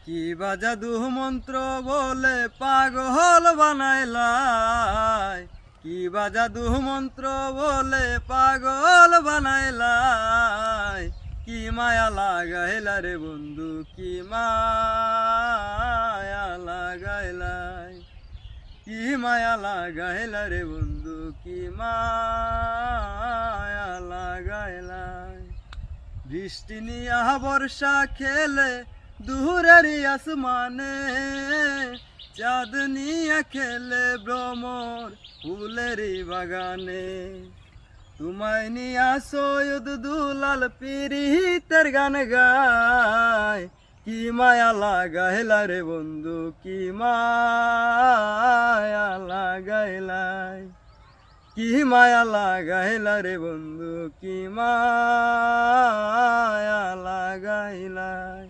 কি বা জাদু মন্ত্র বলে পাগল বানাইলাই, কি বা জাদু মন্ত্র বলে পাগল বানাইলাই। কি মায়া লাগাইলা রে বন্ধু, কি মায়া লাগাইলাই, কি মায়া লাগাইলা রে বন্ধু, কি মায়া লাগাইলাই। বৃষ্টি নিয়া বর্ষা খেলে দূরের আসমানে, চাঁদ নিয়া খেলে ভ্রমর ফুলের বাগানে। তোমায় নিয়া সৈয়দ দুলাল পীরিতের গান গায়। কি মায়া লাগাইলা রে বন্ধু, কি মায়া লাগাইলাই, কি মায়া লাগাইলা রে বন্ধু, কি মায়া লাগাইলাই।